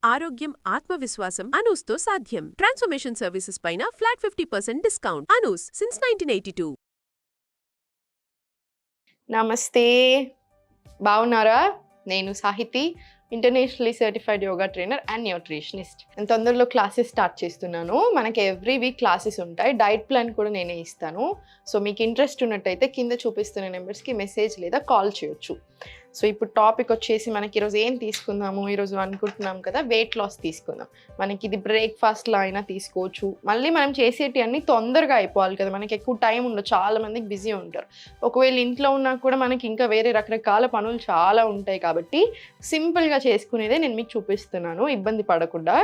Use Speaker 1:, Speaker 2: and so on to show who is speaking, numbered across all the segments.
Speaker 1: ఆరోగ్యం, ఆత్మవిశ్వాసం అనూస్తో సాధ్యం. ట్రాన్స్ఫర్మేషన్ సర్వీసెస్ పైన ఫ్లాట్ 50% డిస్కౌంట్. అనూస్ సిన్స్ 1982.
Speaker 2: నమస్తే, బాగున్నారా? నేను Sahiti, internationally certified yoga trainer and nutritionist. నేను తొందరలో క్లాసెస్ స్టార్ట్ చేస్తున్నాను. మనకి ఎవ్రీ వీక్ క్లాసెస్ ఉంటాయి. డైట్ ప్లాన్ కూడా నేనే ఇస్తాను. సో మీకు ఇంట్రెస్ట్ ఉన్నట్టయితే కింద చూపిస్తున్న నెంబర్స్కి మెసేజ్ లేదా కాల్ చేయొచ్చు. సో ఇప్పుడు టాపిక్ వచ్చేసి మనకి ఈరోజు ఏం తీసుకుందాము, ఈరోజు అనుకుంటున్నాం కదా వెయిట్ లాస్ తీసుకుందాం. మనకి ఇది బ్రేక్ఫాస్ట్లో అయినా తీసుకోవచ్చు. మళ్ళీ మనం చేసేటి అన్నీ తొందరగా అయిపోవాలి కదా, మనకి ఎక్కువ టైం ఉండదు, చాలా మందికి బిజీ ఉంటారు. ఒకవేళ ఇంట్లో ఉన్నా కూడా మనకి ఇంకా వేరే రకరకాల పనులు చాలా ఉంటాయి కాబట్టి సింపుల్గా చేసుకునేదే నేను మీకు చూపిస్తున్నాను, ఇబ్బంది పడకుండా.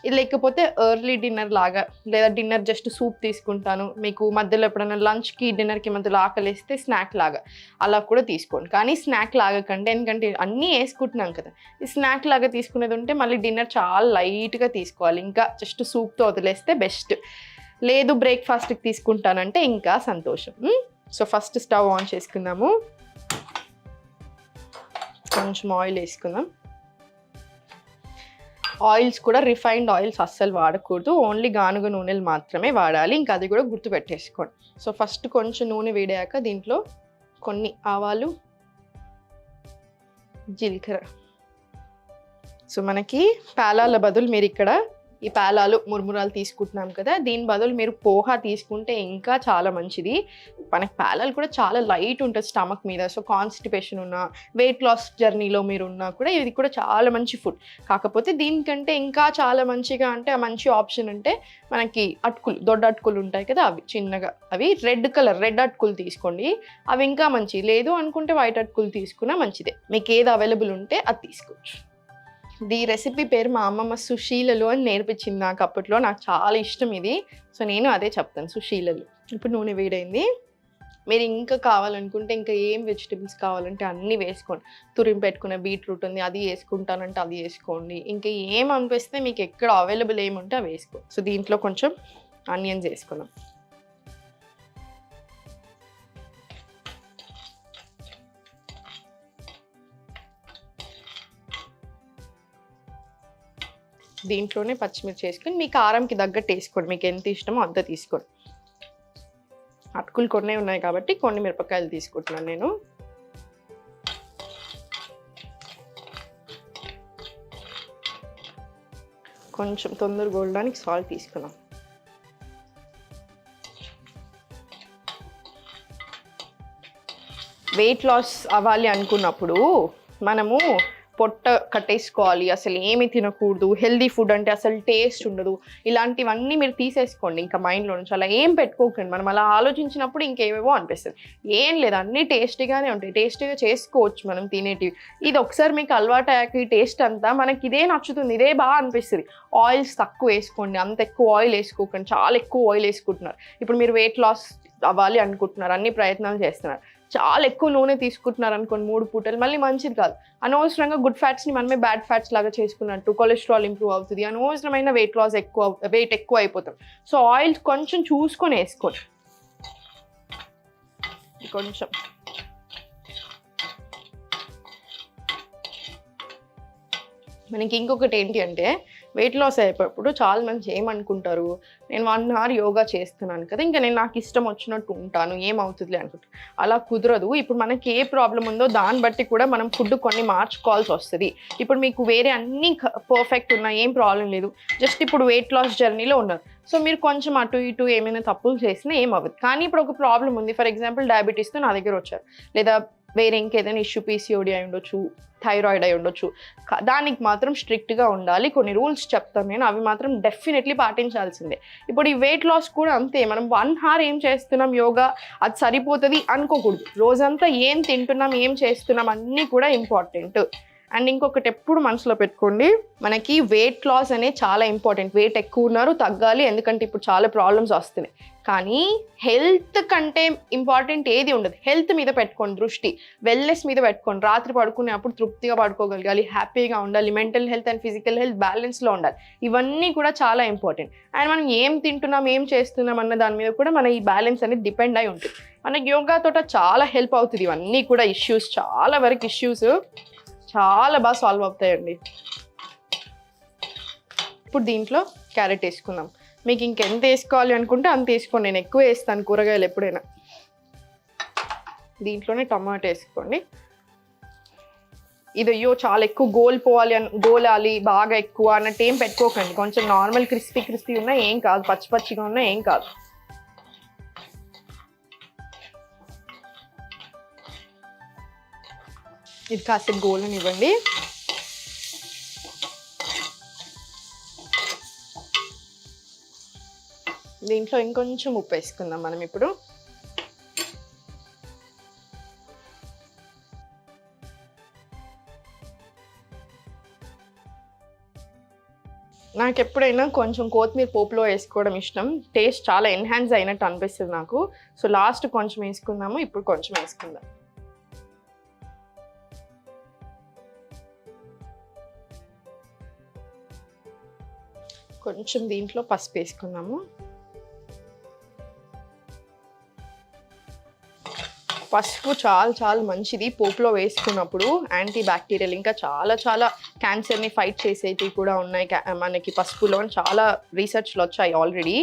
Speaker 2: ఇది లేకపోతే ఎర్లీ డిన్నర్ లాగా, లేదా డిన్నర్ జస్ట్ సూప్ తీసుకుంటాను, మీకు మధ్యలో ఎప్పుడైనా లంచ్కి డిన్నర్కి మధ్యలో ఆకలిస్తే స్నాక్ లాగా అలా కూడా తీసుకోండి. కానీ స్నాక్ లాగా ఎందుకంటే అన్నీ వేసుకుంటున్నాం కదా, ఈ స్నాక్ లాగా తీసుకునేది ఉంటే మళ్ళీ డిన్నర్ చాలా లైట్గా తీసుకోవాలి. ఇంకా జస్ట్ సూప్తో వదిలేస్తే బెస్ట్. లేదు బ్రేక్ఫాస్ట్కి తీసుకుంటానంటే ఇంకా సంతోషం. సో ఫస్ట్ స్టవ్ ఆన్ చేసుకుందాము. కొంచెం ఆయిల్ వేసుకుందాం. ఆయిల్స్ కూడా రిఫైన్డ్ ఆయిల్స్ అస్సలు వాడకూడదు, ఓన్లీ గానుగ నూనెలు మాత్రమే వాడాలి. ఇంకా అది కూడా గుర్తుపెట్టేసుకోండి. సో ఫస్ట్ కొంచెం నూనె వేడాక దీంట్లో కొన్ని ఆవాలు, జీలకర్ర. సో మనకి పేలాల బదులు మీరు ఇక్కడ ఈ పేలాలు మురుమురాలు తీసుకుంటున్నాం కదా, దీని బదులు మీరు పోహా తీసుకుంటే ఇంకా చాలా మంచిది. మనకి పేలాలు కూడా చాలా లైట్ ఉంటుంది స్టమక్ మీద. సో కాన్స్టిపేషన్ ఉన్నా, వెయిట్ లాస్ జర్నీలో మీరు ఉన్నా కూడా ఇది కూడా చాలా మంచి ఫుడ్. కాకపోతే దీనికంటే ఇంకా చాలా మంచిగా అంటే ఆ మంచి ఆప్షన్ అంటే మనకి అటుకులు, దొడ్డ అటుకులు ఉంటాయి కదా, అవి చిన్నగా, అవి రెడ్ అటుకులు తీసుకోండి, అవి ఇంకా మంచిది. లేదు అనుకుంటే వైట్ అటుకులు తీసుకున్నా మంచిదే. మీకు ఏది అవైలబుల్ ఉంటే అది తీసుకోవచ్చు. ఈ రెసిపీ పేరు మా అమ్మమ్మ సుశీలలు అని నేర్పించింది నాకు అప్పట్లో. నాకు చాలా ఇష్టం ఇది, సో నేను అదే చెప్తాను, సుశీలలు. ఇప్పుడు నూనె వేడైంది. మీరు ఇంకా కావాలనుకుంటే ఇంకా ఏం వెజిటబుల్స్ కావాలంటే అన్నీ వేసుకోండి. తురిమి పెట్టుకునే బీట్రూట్ ఉంది, అది వేసుకుంటానంటే అది వేసుకోండి. ఇంకా ఏం అనిపిస్తే మీకు ఎక్కడ అవైలబుల్ ఏముంటే అవి వేసుకోండి. సో దీంట్లో కొంచెం ఆనియన్స్ వేసుకుందాం. దీంట్లోనే పచ్చిమిర్చి వేసుకొని మీ కారంకి తగ్గట్టు వేసుకోండి, మీకు ఎంత ఇష్టమో అంత తీసుకోండి. అటుకులు కొన్ని ఉన్నాయి కాబట్టి కొన్ని మిరపకాయలు తీసుకుంటున్నాను నేను. కొంచెం తొందరగా గోలడానికి సాల్ట్ తీసుకున్నాం. వెయిట్ లాస్ అవ్వాలి అనుకున్నప్పుడు మనము పొట్ట కట్టేసుకోవాలి, అసలు ఏమి తినకూడదు, హెల్దీ ఫుడ్ అంటే అసలు టేస్ట్ ఉండదు, ఇలాంటివన్నీ మీరు తీసేసుకోండి ఇంకా మైండ్లో నుంచి. అలా ఏం పెట్టుకోకండి. మనం అలా ఆలోచించినప్పుడు ఇంకేవేవో అనిపిస్తుంది. ఏం లేదు, అన్నీ టేస్టీగానే ఉంటాయి, టేస్టీగా చేసుకోవచ్చు మనం తినేటివి. ఇది ఒకసారి మీకు అలవాటు అయ్యాక ఈ టేస్ట్ అంతా మనకి ఇదే నచ్చుతుంది, ఇదే బాగా అనిపిస్తుంది. ఆయిల్స్ తక్కువ వేసుకోండి, అంత ఎక్కువ ఆయిల్ వేసుకోకండి. చాలా ఎక్కువ ఆయిల్ వేసుకుంటున్నారు. ఇప్పుడు మీరు వెయిట్ లాస్ అవ్వాలి అనుకుంటున్నారు, అన్ని ప్రయత్నాలు చేస్తున్నారు, చాలా ఎక్కువ నూనె తీసుకుంటున్నారు అనుకోండి 3 పూటలు, మళ్ళీ మంచిది కాదు. అనవసరంగా గుడ్ ఫ్యాట్స్ని మనమే బ్యాడ్ ఫ్యాట్స్ లాగా చేసుకున్నట్టు కొలెస్ట్రాల్ ఇంప్రూవ్ అవుతుంది, అనవసరమైన వెయిట్ ఎక్కువ అయిపోతాం. సో ఆయిల్ కొంచెం చూసుకొని వేసుకోండి. కొంచెం మనకి ఇంకొకటి ఏంటి అంటే వెయిట్ లాస్ అయిపోయినప్పుడు చాలా మంది ఏమనుకుంటారు, నేను 1 hour యోగా చేస్తున్నాను కదా, ఇంకా నేను నాకు ఇష్టం వచ్చినట్టు ఉంటాను, ఏమవుతుందిలే అనుకుంటాను. అలా కుదరదు. ఇప్పుడు మనకి ఏ ప్రాబ్లం ఉందో దాన్ని బట్టి కూడా మనం ఫుడ్ కొన్ని మార్చుకోవాల్సి వస్తుంది. ఇప్పుడు మీకు వేరే అన్నీ పర్ఫెక్ట్ ఉన్నా, ఏం ప్రాబ్లం లేదు, జస్ట్ ఇప్పుడు వెయిట్ లాస్ జర్నీలో ఉన్నారు. సో మీరు కొంచెం అటు ఇటు ఏమైనా తప్పులు చేసినా ఏం అవ్వదు. కానీ ఇప్పుడు ఒక ప్రాబ్లం ఉంది, ఫర్ ఎగ్జాంపుల్ డయాబెటీస్తో నా దగ్గర వచ్చారు, లేదా వేరే ఇంకేదైనా ఇష్యూ, పీసీఓడి అయి ఉండొచ్చు, థైరాయిడ్ అయి ఉండొచ్చు, దానికి మాత్రం స్ట్రిక్ట్గా ఉండాలి. కొన్ని రూల్స్ చెప్తాను నేను, అవి మాత్రం డెఫినెట్లీ పాటించాల్సిందే. ఇప్పుడు ఈ వెయిట్ లాస్ కూడా అంతే. మనం 1 hour ఏం చేస్తున్నాం యోగా, అది సరిపోతుంది అనుకోకూడదు. రోజంతా ఏం తింటున్నాం, ఏం చేస్తున్నాం అన్నీ కూడా ఇంపార్టెంట్. అండ్ ఇంకొకటి ఎప్పుడు మనసులో పెట్టుకోండి, మనకి వెయిట్ లాస్ అనేది చాలా ఇంపార్టెంట్. వెయిట్ ఎక్కువ ఉన్నారు, తగ్గాలి, ఎందుకంటే ఇప్పుడు చాలా ప్రాబ్లమ్స్ వస్తున్నాయి. కానీ హెల్త్ కంటే ఇంపార్టెంట్ ఏది ఉండదు. హెల్త్ మీద పెట్టుకోండి దృష్టి, వెల్నెస్ మీద పెట్టుకోండి. రాత్రి పడుకునేప్పుడు తృప్తిగా పడుకోగలగాలి, హ్యాపీగా ఉండాలి, mental health and physical health బ్యాలెన్స్లో ఉండాలి. ఇవన్నీ కూడా చాలా ఇంపార్టెంట్. అండ్ మనం ఏం తింటున్నాం, ఏం చేస్తున్నాం అన్న దాని మీద కూడా మన ఈ బ్యాలెన్స్ అనేది డిపెండ్ అయి ఉంటుంది. మనకి యోగాతో చాలా హెల్ప్ అవుతుంది. ఇవన్నీ కూడా ఇష్యూస్, చాలా వరకు ఇష్యూస్ చాలా బాగా సాల్వ్ అవుతాయండి. ఇప్పుడు దీంట్లో క్యారెట్ వేసుకుందాం. మీకు ఇంకెంత వేసుకోవాలి అనుకుంటే అంత వేసుకోండి. నేను ఎక్కువ వేస్తాను కూరగాయలు ఎప్పుడైనా. దీంట్లోనే టమాటో వేసుకోండి. ఇది అయ్యో చాలా ఎక్కువ గోలాలి బాగా ఎక్కువ అన్నట్టు ఏం పెట్టుకోకండి. కొంచెం నార్మల్ క్రిస్పీ ఉన్నా ఏం కాదు, పచ్చిగా ఉన్నా ఏం కాదు. ఇది కాసేపు గోలనివ్వండి. దీంట్లో ఇంకొంచెం ఉప్పు వేసుకుందాం మనం ఇప్పుడు. నాకు ఎప్పుడైనా కొంచెం కొత్తిమీర పోపులో వేసుకోవడం ఇష్టం. టేస్ట్ చాలా ఎన్హాన్స్ అయినట్టు అనిపిస్తుంది నాకు. సో లాస్ట్ కొంచెం వేసుకుందాము. ఇప్పుడు కొంచెం వేసుకుందాం. కొంచెం దీంట్లో పసుపు వేసుకుందాము. పసుపు చాలా మంచిది పోపులో వేసుకున్నప్పుడు. యాంటీ బ్యాక్టీరియల్, ఇంకా చాలా క్యాన్సర్ని ఫైట్ చేసేవి కూడా ఉన్నాయి మనకి పసుపులో. చాలా రీసెర్చ్లు వచ్చాయి ఆల్రెడీ.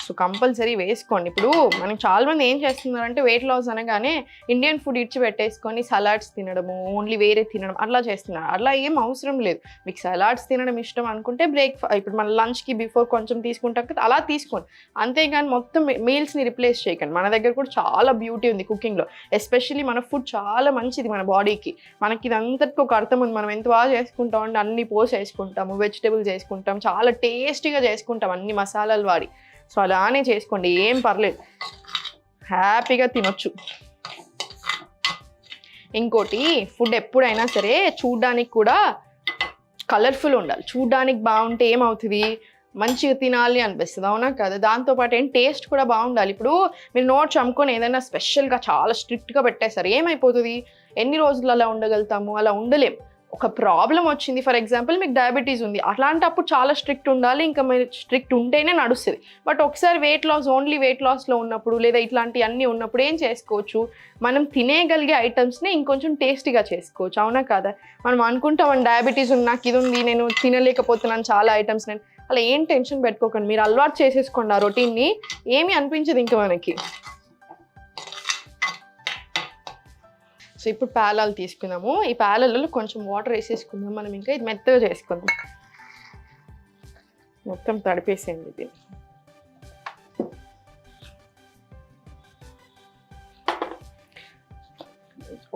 Speaker 2: సో కంపల్సరీ వేసుకోండి. ఇప్పుడు మనకి చాలామంది ఏం చేస్తున్నారంటే వెయిట్ లాస్ అనగానే ఇండియన్ ఫుడ్ ఇచ్చి పెట్టేసుకొని సలాడ్స్ తినడము, ఓన్లీ వేరే తినడం అట్లా చేస్తున్నారు. అట్లా ఏం అవసరం లేదు. మీకు సలాడ్స్ తినడం ఇష్టం అనుకుంటే ఇప్పుడు మన లంచ్కి బిఫోర్ కొంచెం తీసుకుంటాం కదా, అలా తీసుకోండి. అంతేగాని మొత్తం మీల్స్ని రిప్లేస్ చేయకండి. మన దగ్గర కూడా చాలా బ్యూటీ ఉంది కుకింగ్లో. ఎస్పెషల్లీ మన ఫుడ్ చాలా మంచిది మన బాడీకి. మనకి ఇదంతటికి ఒక అర్థం ఉంది. మనం ఎంత బాగా చేసుకుంటాం అంటే అన్ని పోసి వేసుకుంటాము, వెజిటేబుల్స్ వేసుకుంటాం, చాలా టేస్టీగా చేసుకుంటాం అన్ని మసాలాలు వాడి. సో అలానే చేసుకోండి, ఏం పర్లేదు, హ్యాపీగా తినొచ్చు. ఇంకోటి, ఫుడ్ ఎప్పుడైనా సరే చూడ్డానికి కూడా కలర్ఫుల్ ఉండాలి. చూడ్డానికి బాగుంటే ఏమవుతుంది, మంచిగా తినాలి అనిపిస్తుంది, అవునా కదా? దాంతోపాటు టేస్ట్ కూడా బాగుండాలి. ఇప్పుడు మీరు నోట్ చమ్ముకొని ఏదైనా స్పెషల్గా చాలా స్ట్రిక్ట్గా పెట్టేస్తారు, ఏమైపోతుంది? ఎన్ని రోజులు అలా ఉండగలుగుతాము? అలా ఉండలేం. ఒక ప్రాబ్లం వచ్చింది, ఫర్ ఎగ్జాంపుల్ మీకు డయాబెటీస్ ఉంది, అట్లాంటప్పుడు చాలా స్ట్రిక్ట్ ఉండాలి. ఇంకా మీరు స్ట్రిక్ట్ ఉంటేనే నడుస్తుంది. బట్ ఒకసారి ఓన్లీ వెయిట్ లాస్లో ఉన్నప్పుడు, లేదా ఇట్లాంటివి అన్నీ ఉన్నప్పుడు ఏం చేసుకోవచ్చు, మనం తినేయగలిగే ఐటమ్స్ని ఇంకొంచెం టేస్టీగా చేసుకోవచ్చు, అవునా కదా? మనం అనుకుంటాం డయాబెటీస్ ఉంది, నాకు ఇది ఉంది, నేను తినలేకపోతున్నాను చాలా ఐటమ్స్. నేను అలా ఏం టెన్షన్ పెట్టుకోకండి, మీరు అలవాటు చేసేసుకోండి ఆ రొటీన్ని, ఏమీ అనిపించదు ఇంకా మనకి. సో ఇప్పుడు పేలాలు తీసుకుందాము. ఈ పేలాలలో కొంచెం వాటర్ వేసేసుకుందాం మనం. ఇంకా ఇది మెత్తగా చేసుకుందాం. మొత్తం తడిపేసేయండి ఇది.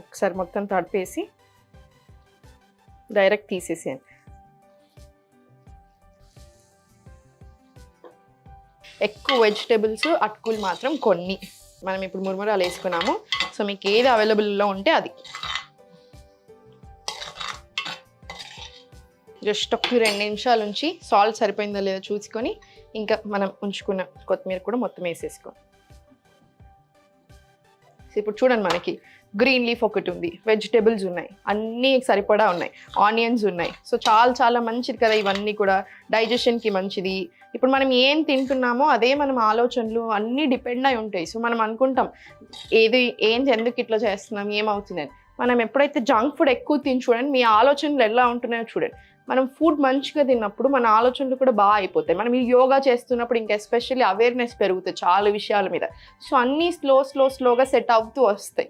Speaker 2: ఒకసారి మొత్తం తడిపేసి డైరెక్ట్ తీసేసేయండి. ఎక్కువ వెజిటేబుల్స్, అటుకులు మాత్రం కొన్ని. మనం ఇప్పుడు మురుమురాలు వేసుకున్నాము. సో మీకు ఏది అవైలబుల్లో ఉంటే అది. జస్ట్ ఒక 2 నిమిషాల నుంచి సాల్ట్ సరిపోయిందో లేదో చూసుకొని ఇంకా మనం ఉంచుకున్న కొత్తిమీర కూడా మొత్తం వేసేసుకోండి. సో ఇప్పుడు చూడండి, మనకి గ్రీన్ లీఫ్ ఒకటి ఉంది, వెజిటేబుల్స్ ఉన్నాయి, అన్నీ సరిపడా ఉన్నాయి, ఆనియన్స్ ఉన్నాయి. సో చాలా మంచిది కదా ఇవన్నీ కూడా, డైజెషన్కి మంచిది. ఇప్పుడు మనం ఏం తింటున్నామో అదే మనం ఆలోచనలు అన్నీ డిపెండ్ అయి ఉంటాయి. సో మనం అనుకుంటాం ఎందుకు ఇట్లా చేస్తున్నాం, ఏమవుతుందని. మనం ఎప్పుడైతే జంక్ ఫుడ్ ఎక్కువ తిని చూడండి, మీ ఆలోచనలు ఎలా ఉంటున్నాయో చూడండి. మనం ఫుడ్ మంచిగా తిన్నప్పుడు మన ఆలోచనలు కూడా బాగా అయిపోతాయి. మనం ఈ యోగా చేస్తున్నప్పుడు ఇంకా ఎస్పెషల్లీ అవేర్నెస్ పెరుగుతాయి చాలా విషయాల మీద. సో అన్నీ స్లోగా సెట్ అవుతూ వస్తాయి.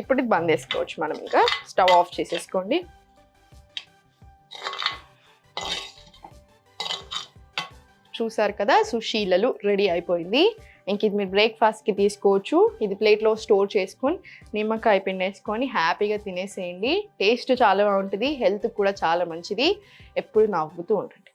Speaker 2: ఇప్పుడు ఇది బంద్ చేసుకోవచ్చు మనం. ఇంకా స్టవ్ ఆఫ్ చేసేసుకోండి. చూసారు కదా, సుశీలలు రెడీ అయిపోయింది. ఇంక ఇది మీరు బ్రేక్ఫాస్ట్కి తీసుకోవచ్చు. ఇది ప్లేట్లో స్టోర్ చేసుకొని నిమ్మకాయ పిండి వేసుకొని హ్యాపీగా తినేసేయండి. టేస్ట్ చాలా బాగుంటుంది, హెల్త్ కూడా చాలా మంచిది. ఎప్పుడు నవ్వుతూ ఉండండి.